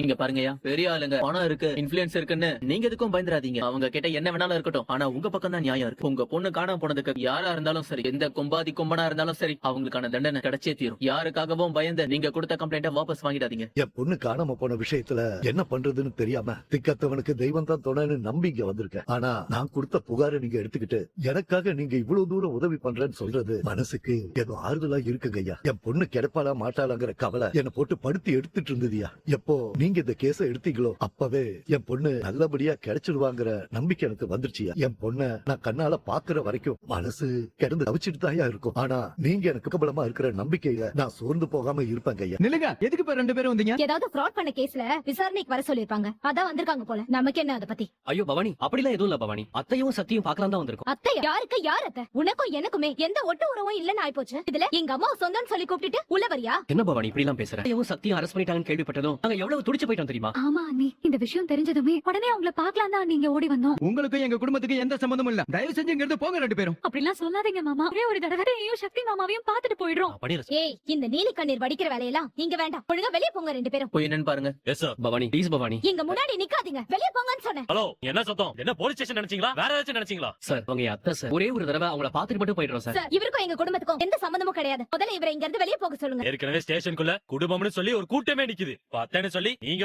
இங்க பாருங்கயா, பெரிய ஆளுங்க, பணம் இருக்கு, இன்ஃப்ளூயன்ஸ் இருக்குன்னு நீங்க எதுக்கும் பயந்துராதீங்க. அவங்க கிட்ட என்ன வேணாலும் இருக்கட்டும், ஆனா உங்க பக்கம் தான் நியாயம் இருக்கு. உங்க பொண்ணு காணாம போனதுக்கு யாரா இருந்தாலும் சரி, எந்த கொம்பாதி கொம்பனா இருந்தாலும் சரி, அவங்களுக்கான தண்டனை கிடைச்சே தீரும். யாருக்காகவும் பயந்து நீங்க கொடுத்த கம்ப்ளைண்ட வாபஸ் வாங்கிடாதீங்க. என் பொண்ணு காணாம போன விஷயத்துல என்ன பண்றதுன்னு தெரியாம திக்கத்தவனுக்கு தெய்வம் தான் துணைன்னு நம்பி இங்க வந்திருக்கேன். ஆனா நான் கொடுத்த புகாரை நீங்க எடுத்துக்கிட்டு எனக்காக நீங்க இவ்வளவு தூரம் உதவி பண்றேன்னு சொல்றது மனசுக்கு ஏதோ ஆறுதலா இருக்குங்க ஐயா. என் பொண்ணு கிடைப்பாளா மாட்டாளாங்கிற கவலை என்ன போட்டு படுத்தி எடுத்துட்டு இருந்ததுயா. எப்போ நீங்க இந்த கேஸ எடுத்தீங்களோ அப்பவே என் பொண்ணு நல்லபடியா கிடைச்சிடுவாங்கிற நம்பிக்கை எனக்கு வந்துருச்சியா. என் பொண்ண நான் கண்ணால பாக்குற வரைக்கும் மனசு கிடந்து தவிச்சிட்டு தாயா இருக்கும். ஆனா நீங்க எனக்கு பக்கபலமா இருக்கிற நம்பிக்கையில நான் சோர்ந்து போகாம இருப்பேங்க ஐயா. நில்லுங்க, எதுக்கு இப்ப 2 பேரும் வந்தீங்க? ஏதாவது ஃப்ராட் பண்ண கேஸ்ல விசாரணைக்கு வர சொல்லிருப்பாங்க, அதான் வந்திருக்காங்க போல. நமக்கு என்ன அத பத்தி? ஐயோ பவானி, அப்படிலாம் எதுவும் இல்ல பவானி. அத்தையும் சத்தியும் பார்க்கலாம் தான் வந்திருக்கோம். அத்தை யாருக்கு யார் அத்தை? உனக்கும் எனக்குமே எந்த ஒட்டு உறவும் இல்லன்னு ஆயிப்போச்சு. இதுல எங்க அம்மா சொந்தம்னு சொல்லி கூப்பிட்டுட்டு உள்ள வரியா? என்ன பவானி இப்படி எல்லாம் பேசுற? அத்தையும் சத்தியும் அரெஸ்ட் பண்ணிட்டாங்கன்னு கேள்விப்பட்டதும் நாங்க எவ்வளவு துடிச்சு போயிட்டோம் தெரியுமா? ஆமா அண்ணி, இந்த விஷயம் தெரிஞ்சதுமே உடனே அவங்கள பாக்கலாம் தான் நீங்க ஓடி வந்தோம். உங்களுக்கும் எங்க குடும்பத்துக்கு எந்த சம்பந்தமும் இல்ல. தயவு செஞ்சு இங்க இருந்து போங்க 2 பேரும். அப்படிலாம் சொல்லாதீங்க மாமா. ஒரே ஒரு தடவை சக்தி மாமாவையும் பாத்துட்டு போயிடுறோம். ஏய், இந்த நீலி கண்ணீர் வடிக்கிற வேலையெல்லாம் இங்க வேண்டாம். ஒழுங்கா வெளிய போங்க 2 பேரும். போய் என்னன்னு பாருங்க. Yes sir. Bhavani please Bhavani. இங்க முன்னாடி நிக்காதீங்க, வெளிய போங்கன்னு சொன்னேன். ஹலோ, என்ன சத்தம்? என்ன போலீஸ் ஸ்டேஷன் நினைச்சீங்களா? வேற ஏதாச்சும் நினைச்சீங்களா? சார் அவங்க என் அத்தை சார். ஒரே ஒரு தடவை அவங்கள பாத்துட்டு மட்டும் போயிடுறோம் சார். சார், இவருக்கும் எங்க குடும்பத்துக்கும் எந்த சம்பந்தமும் கிடையாது. முதல்ல இவரை இங்க இருந்து வெளிய போக சொல்லுங்க. ஏற்கனவே ஸ்டேஷனுக்குள்ள குடும்பம்னு சொல்லி ஒரு கூட்டமே நிக்குது. பார்த்தேன்னு சொல்லி நீங்க